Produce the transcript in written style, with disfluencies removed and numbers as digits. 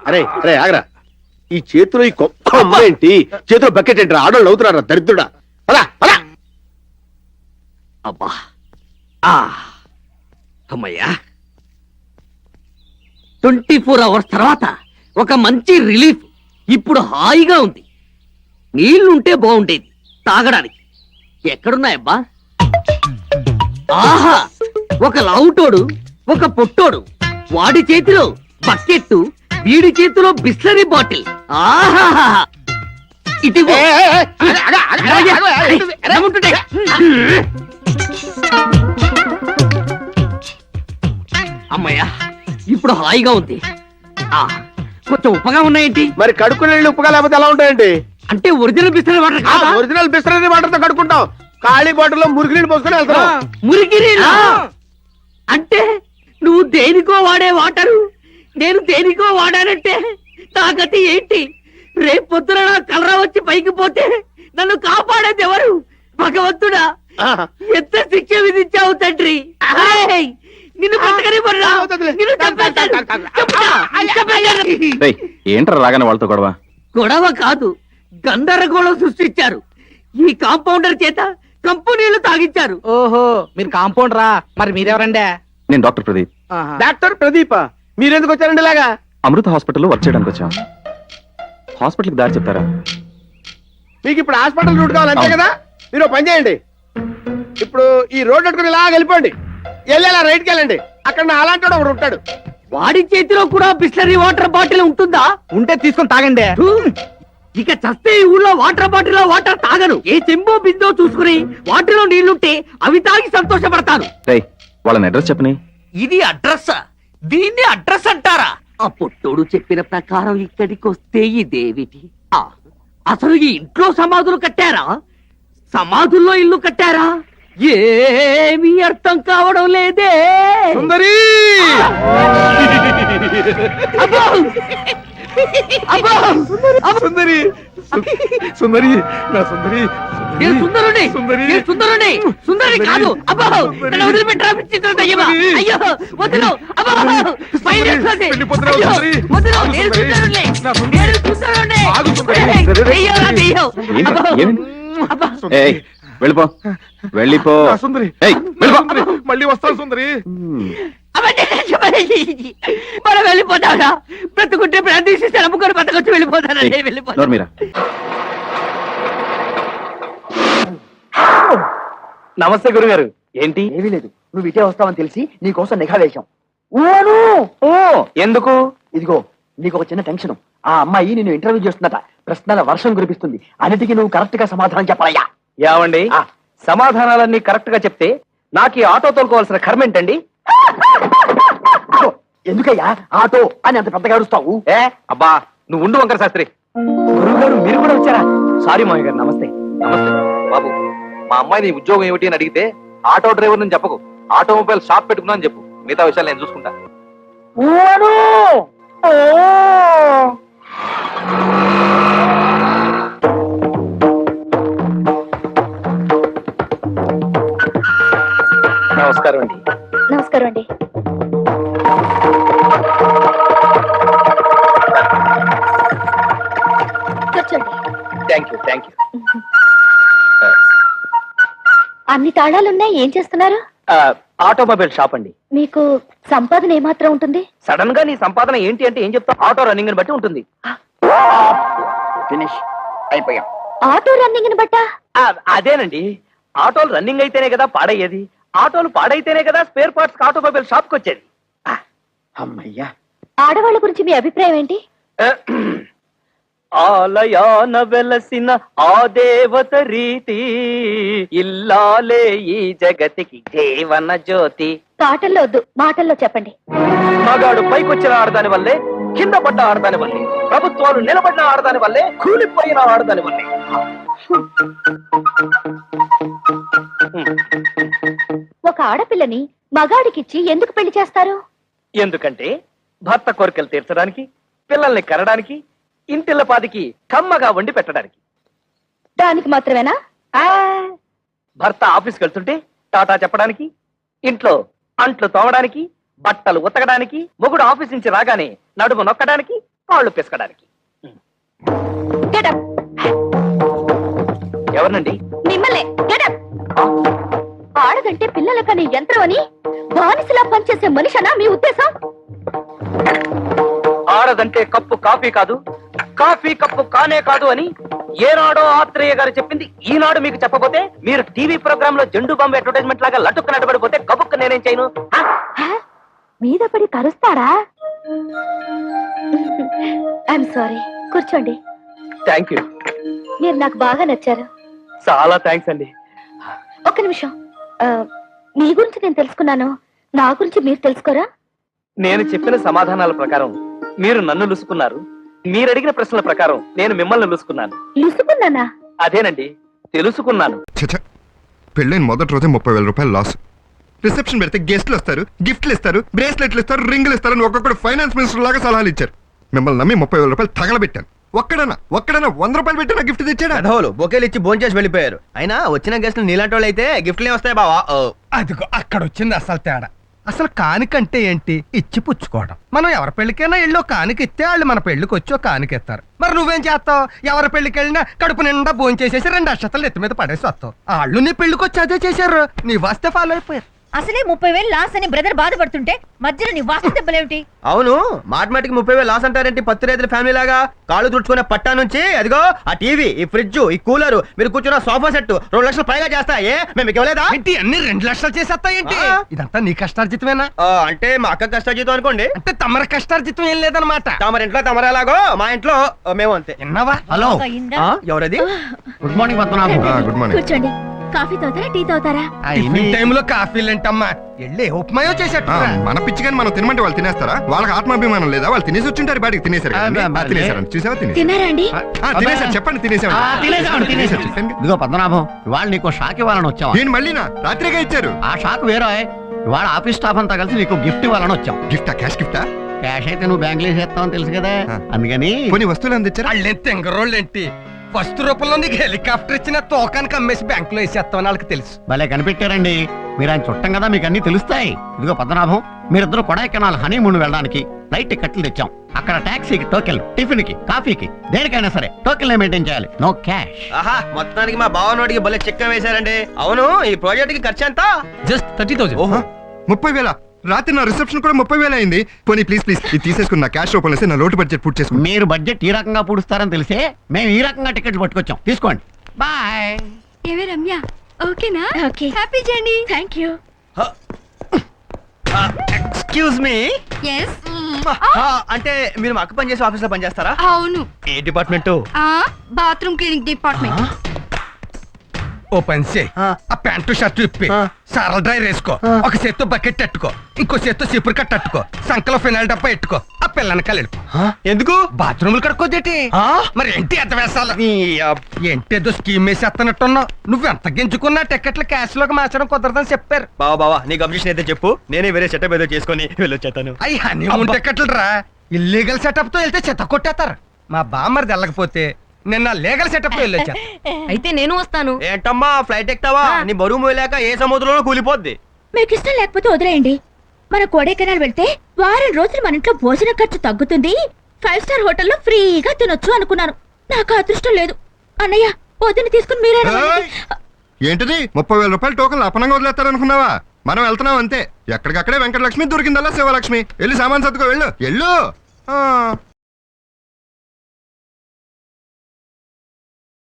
అరే అరే ఆగరా, ఈ చేతిలో ఈ కొమ్మ ఏంటి? చేతిలో బకెట్ ఏంటి? ఆడోళ్ళు అవుతున్నారా దరిద్రుడా? అలా అలా అబ్బా అమ్మయ్యా, 24 అవర్స్ తర్వాత ఒక మంచి రిలీఫ్. ఇప్పుడు హాయిగా ఉంది. నీళ్లుంటే బాగుండేది తాగడానికి. ఎక్కడున్నాయబ్బా? ఆహా, ఒక లావుటోడు, ఒక పొట్టోడు, వాడి చేతిలో బకెట్, వీడి చేతిలో బిస్లరీ బాటిల్. ఆహా, ఇదిగో. అమ్మయ్యా, ఇప్పుడు హాయిగా ఉంది. కొంచెం ఉప్పగా ఉన్నాయేంటి? మరి కడుక్కునే నీళ్ళు ఉప్పుగా లేకపోతే ఎలా ఉంటాయండి? అంటే ఒరిజినల్ బిస్లరీ వాటర్ కాదా? ఒరిజినల్ బిస్లరీ వాటర్ తో కడుక్కుంటాం. ఖాళీ బాటిల్ లో మురికి నీళ్ళు పోసుకొని వెళ్తాం. మురికి నీళ్ళు అంటే నువ్వు దేనికో వాడే వాటరు, నేను దేనికో వాడానంటే నా గతి ఏంటి? రేపు పొద్దున నా కలరా వచ్చి పైకి పోతే నన్ను కాపాడేది ఎవరు? భగవంతుడా, ఎంత శిక్ష విధించావు తండ్రి. నిన్ను ఏంట్రా రాగానే వాళ్ళతో గొడవ? గొడవ కాదు, గందరగోళం సృష్టించారు. ఈ కాంపౌండర్ చేత కంపెనీలు తాగించారు. ఓహో, మీరు కాంపౌండరా? మరి మీరెవరండి? నేను డాక్టర్ ప్రదీప్. డాక్టర్ ప్రదీప, మీరెందుకు వచ్చారండి ఇలాగా? అమృత హాస్పిటల్లో వర్క్ చేయడానికి వచ్చాం. హాస్పిటల్కి దారి చెప్తారా? మీకు ఇప్పుడు హాస్పిటల్ రూట్ కావాలి అంతే కదా? మీరు పని చేయండి, ఇప్పుడు ఈ రోడ్ అట్టుకుని ఇలా వెళ్ళిపోండి. వెళ్ళేలా రైట్కి వెళ్ళండి, అక్కడ అలాంటి వాడు ఒకడు ఉంటాడు. వాడి చేతిలో కూడా బిస్లరీ వాటర్ బాటిల్ ఉంటుందా? ఉంటే తీసుకొని తాగండి. ఇక చస్తే ఈ ఊళ్ళో వాటర్ బాటిల్ లో వాటర్ తాగను. ఏ చెంబో బిందో చూసుకుని వాటిలో నీళ్లుంటే అవి తాగి సంతోషపడతాను. వాళ్ళని అడ్రస్ చెప్పని. ఇది అడ్రస్? దీన్ని అడ్రస్ అంటారా? ఆ పొట్టోడు చెప్పిన ప్రకారం ఇక్కడికి వస్తే ఇదేమిటి? అసలు ఈ ఇంట్లో సమాధులు కట్టారా? సమాధుల్లో ఇల్లు కట్టారా? ఏమీ అర్థం కావడం లేదే. సుందరి, సుందరి, సుందరి, నా సుందరి. సుందరుని సుందరుని సుందరి కాదు. అబ్బో, నన్ను వదిలిపెట్టరా విచిత్ర దయ్యమా? అయ్యో వదిలు. అబ్బో, వదిలు. నేను సుందరుని, నేను సుందరుని. అయ్యో నా దెయ్యం. వెళ్ళిపో, వెళ్ళిపో. సుందరి, మళ్ళీ వస్తాను సుందరి. మనం వెళ్ళిపోతాడా? బ్రతుకుంటే ప్రాంతీసి నమ్ముకొని బతకొచ్చి వెళ్ళిపోతానండి. వెళ్ళిపోతాను. నమస్తే గురుగారు. ఏంటి? ఏమీ లేదు, నువ్వు ఇటే వస్తావని తెలిసి నీకోసం నిఘా వేశాం. ఎందుకు? ఇదిగో, నీకు ఒక చిన్న టెన్షన్. ఆ అమ్మాయి నిన్ను ఇంటర్వ్యూ చేస్తుందట. ప్రశ్నల వర్షం కురిపిస్తుంది. అన్నిటికీ నువ్వు కరెక్ట్ గా సమాధానం చెప్పాలయ్యా. ఏమండి, సమాధానాలన్నీ కరెక్ట్ గా చెప్తే నాకు ఈ ఆటో తోలుకోవాల్సిన కర్మ ఏంటండి? ఎందుకయ్యా ఆటో అని అంత పెద్దగా అరుస్తావు? అబ్బా, నువ్వు ఉండు వంకర శాస్త్రి. గురువు గారు, మీరు కూడా వచ్చారా? సారీ మామయ్య గారు. నమస్తే. నమస్తే బాబు. మా అమ్మాయి నీ ఉద్యోగం ఏమిటి అని అడిగితే ఆటో డ్రైవర్ అని చెప్పకు, ఆటోమొబైల్ షాప్ పెట్టుకున్నా అని చెప్పు. మిగతా విషయాలు నేను చూసుకుంటా. నమస్కారం అండి. నమస్కారం అండి. కూర్చోండి. Thank you, thank you. అన్ని తాళాలున్నాయి, ఏం చేస్తున్నారు? ఆటోమొబైల్ షాప్ అండి. మీకు సంపాదన ఏమాత్రం ఉంటుంది? సడన్ గా నీ సంపాదన ఏంటి అంటే ఏం చెప్తావు? ఆటో రన్నింగ్ బట్టి ఉంటుంది. ఫినిష్ అయిపోయాం. ఆటో రన్నింగ్ బట్టా? అదేనండి, ఆటోలు రన్నింగ్ అయితేనే కదా పాడయ్యేది. ఆటోలు పాడైతేనే కదా స్పేర్ పార్ట్స్ ఆటోమొబైల్ షాప్ కి వచ్చేది. అమ్మయ్యా. ఆడవాళ్ళ గురించి మీ అభిప్రాయం ఏంటి? ఆలయాన వెలసిన ఆ దేవత రీతి, ఇల్లాలే ఈ జగతికి జీవన జ్యోతి. పాటల్లో వద్దు, మాటల్లో చెప్పండి. మగాడు పైకొచ్చిన ఆడదాని వల్లే, కింద పడ్డ ఆడదాని వల్లే, ప్రభుత్వాలు నిలబడిన ఆడదాని వల్లే, కూలిపోయిన ఆడదాని వల్లే. ఒక ఆడపిల్లని మగాడికిచ్చి ఎందుకు పెళ్లి చేస్తారు? ఎందుకంటే భర్త కోరికలు తీర్చడానికి, పిల్లల్ని కనడానికి, ఇంటిల్లపాదికి కమ్మగా వండి పెట్టడానికి. దానికి మాత్రమేనా? భర్త ఆఫీస్కి వెళ్తుంటే టాటా చెప్పడానికి, ఇంట్లో అంట్లు తోమడానికి, బట్టలు ఉతకడానికి, మొగుడు ఆఫీస్ నుంచి రాగానే నడుము నొక్కడానికి, కాళ్ళు పిసకడానికి. Get up. ఎవరినండి? మిమ్మల్ని Get up. ఆడదంటే పిల్లల కనే యంత్రం అని బానిసలా పనిచేసే మనిషనా మీ ఉద్దేశం? ఆడదంటే కప్పు కాఫీ కాదు, కాఫీ కప్పు కానే కాదు అని ఏనాడో ఆత్రేయ గారు చెప్పింది ఈనాడు మీకు చెప్పబోతే, మీరు టీవీ ప్రోగ్రామ్ లో జెండు బాంబు అడ్వర్టైజ్మెంట్ లాగా లటుక్కు నడబడిపోతే గబుక్కు నేనేం చేయను? మీద పడి కరుస్తారా? I'm sorry. కూర్చోండి. Thank you. మీరు నాకు బాగా నచ్చారు. చాలా థ్యాంక్స్ అండి. ఒక్క నిమిషం. మీ గురించి నేను తెలుసుకున్నాను, నా గురించి మీరు తెలుసుకోరా? నేను చెప్పిన సమాధానాల ప్రకారం మీరు నన్ను లుసుకున్నారు, మీరు అడిగిన ప్రశ్నల ప్రకారం నేను మిమ్మల్ని లుసుకున్నాను. లుసుకున్నానా? అదేనండి, తెలుసుకున్నాను. చచ్చ, పెళ్ళైన మొదటి రోజే 30,000 రూపాయలు లాస్. రిసెప్షన్ పెడితే గెస్ట్లు వస్తారు, గిఫ్ట్లు ఇస్తారు, బ్రేస్లెట్లు ఇస్తారు, రింగులు ఇస్తారు అని ఒక్కొక్కడు ఫైనాన్స్ మినిస్టర్ లాగా సలహాలు ఇచ్చారు. మిమ్మల్ని నమ్మి 30,000 రూపాయలు తగలబెట్టాను. ఒక్కడన్నా 100 రూపాయలు పెట్టి నా గిఫ్ట్ తెచ్చాడా? పెదవులు బొకేలు ఇచ్చి భోంచేసి వెళ్ళిపోయారు. అయినా వచ్చిన గెస్ట్లు నీలాంటి వాళ్ళు అయితే గిఫ్ట్లు వస్తాయి బావా. అదిగో అక్కడ వచ్చింది అసలు తేడా. అసలు కానికంటే ఏంటి? ఇచ్చి పుచ్చుకోవడం. మనం ఎవరి పెళ్లికైనా ఎళ్ళో కానిక ఇస్తే వాళ్ళు మన పెళ్లికి వచ్చి కానికెత్తారు. మరి నువ్వేం చేస్తావు? ఎవరి పెళ్లికి వెళ్ళినా కడుపు నిండా భోంచేసేసి 2 అక్షతలు ఎత్తి మీద పడేసి వస్తావు. వాళ్ళు నీ పెళ్లికి వచ్చి అదే చేశారు, నీ వస్తే ఫాలో అయిపోయారు. అసలే 30,000 లాస్ అని బ్రదర్ బాధపడుతుంటే మధ్యలో నీ వాస్తు దెబ్బలేమిటి? అవును, మాటిమాటికి 30,000 లాస్ అంటారేంటి? 10 రైతుల ఫ్యామిలీ లాగా కాళ్ళు తుడుచుకునే పట్టా నుంచి అదిగో ఆ టీవీ, ఈ ఫ్రిడ్జ్, ఈ కూలర్, మీరు కూర్చున్న సోఫా సెట్ 2 లక్షలు పైగా చేస్తాయే. మేము మీకు ఇవ్వలేదా? ఏంటి అన్ని 2 లక్షలు చేసేస్తాయేంటి? ఇదంతా నీ కష్టార్జితమేనా? అంటే మా అక్క కష్టజీతం అనుకోండి. అంటే తమర కష్టార్జితం ఏం లేదనమాట. తమరింట్లో తమరేలాగో మా ఇంట్లో మేము అంతే. విన్నావా? హలో, అయిందా? ఎవరది? Good morning Padmanabham. Good morning. కూర్చోండి. కాఫీ తాగుతారా, టీ తాగుతారా? టిఫిన్ టైంలో కాఫీలేంటమ్మా? వెళ్ళి ఉపమాయో చేసేట్టు. మన పిచ్చి కానీ మనం తినమంటే వాళ్ళు తినేస్తారా? వాళ్ళకి ఆత్మాభిమానం లేదా? వాళ్ళు తినేసి వచ్చింటారు, బాడికి తినేసారు కదండి. తినేసారు, చూసావా? తిన్నారా అండి? తినేసారు, చెప్పండి. తినేసారు. ఇదిగో పద్మనాభం, ఇవాళ నీకు షాక్ ఇవ్వాలని వచ్చావా? నేను మళ్ళీనా? రాత్రిగా ఇచ్చారు. ఆ షాక్ వేరే. ఇవాళ ఆఫీస్ స్టాఫ్ అంతా కలిసి నీకు గిఫ్ట్ ఇవ్వాలని వచ్చాం. గిఫ్టా? క్యాష్ గిఫ్టా? క్యాష్ అయితే నువ్వు బ్యాంకులో వేసేస్తావని తెలుసు కదా, అందుకని కొన్ని వస్తువులు అందించారా? వాళ్ళేం తెంగరోళ్ళేంటి? ఫస్ట్ రూపంలో నీకు హెలికాప్టర్ ఇచ్చిన తోకానికి అమ్మేసి బ్యాంకులో వేసేస్తామని వాళ్ళకి తెలుసు. భలే కనిపెట్టారండి. మీరు ఆయన చుట్టం కదా, మీకు అన్ని తెలుస్తాయి. ఇదిగో పద్మనాభం, మీరిద్దరు కొడైకెనాల్ హనీమూన్ వెళ్ళడానికి ఫ్లైట్ టికెట్లు తెచ్చాం. అక్కడ టాక్సీకి టోకెన్, టిఫిన్ కి, కాఫీకి, దేనికైనా సరే టోకెన్ మెయింటైన్ చేయాలి. No cash. ఆహా, మొత్తానికి మా బావనోడికి భలే చెక్క వేశారండి. అవును, ఈ ప్రాజెక్ట్ కి ఖర్చు ఎంత? జస్ట్ 30,000. ఓహో, 30,000. రాత్రి నా రిసెప్షన్ కూడా 30,000 అయింది. పోనీ ప్లీజ్ ఇది తీసేసుకుని నా క్యాష్ రూపంలో నా లోటు బడ్జెట్ పూర్తి చేసుకుని. మీరు బడ్జెట్ ఈ రకంగా పూడుస్తారని తెలిసే మేము ఈ రకంగా టికెట్లు పట్టుకొచ్చాం. తీసుకోండి. బాయ్. ఏవే రమ్య, ఓకేనా? Okay. Happy journey. Thank you. Excuse me. Yes. అంటే మీరు మా అక్క పని చేసే ఆఫీస్ లో పని చేస్తారా? అవును. ఏ డిపార్ట్మెంట్? Bathroom cleaning department. ఓ పని చేయి, ఆ. ఆ ప్యాంటు షర్టు ఇప్పి సారల్ డ్రైర్ వేసుకో, ఒక చేత్తో బకెట్ అట్టుకో, ఇంకో చేత్తో చీపురు కట్ట అట్టుకో, సంకలో ఫినాయిల్ డబ్బా ఎట్టుకో, ఆ పిల్లని కలిపి ఎందుకు? బాత్రూములు కడుక్కోదేటి? మరి ఏంటి ఎంత వేసాలి? ఏంటేదో స్కీమ్ వేసేస్తున్నట్టున్నావు. నువ్వు ఎంత గింజుకున్నా టికెట్లు క్యాష్ లోకి మార్చడం కుదరదని చెప్పారు. బావా నీకు అబ్జెక్షన్ అయితే చెప్పు, నేనే వేరే సెటప్ ఏదో చేసుకొని వెళ్ళొచ్చేతాను. అయ్యి హనీమూన్ టికెట్లు రా, ఇల్లీగల్ సెటప్ తో వెళ్తే చెత్త కొట్టేస్తారు. మా బామ్మరిది వెళ్ళకపోతే నిన్న లీగల్ సెటప్ తో వెళ్ళొచ్చా. అయితే నేను వస్తాను. ఏంటమ్మా ఫ్లైట్ ఎక్కుతావా? నీ బరువు మోయలేక ఏ సముద్రంలో కూలిపోద్ది. మీకు ఇష్టం లేకపోతే వదిలేయండి. మన కొడైకెనాల్ వెళ్తే వారం రోజులు మన ఇంట్లో భోజన ఖర్చు తగ్గుతుంది, 5 స్టార్ హోటల్లో ఫ్రీగా తినొచ్చు అనుకున్నాను. నాకు అదృష్టం లేదు. అన్నయ్య, వదిన తీసుకుని మీరే ఏంటిది 30,000 రూపాయలు టోకన్ అపనంగా వదిలేస్తారనుకున్నావా? మనం వెళ్తున్నాం అంతే. ఎక్కడికక్కడే వెంకటలక్ష్మి దొరికిందల్లా శివలక్ష్మి. వెళ్ళి సామాన్ సర్దుకో, వెళ్ళు.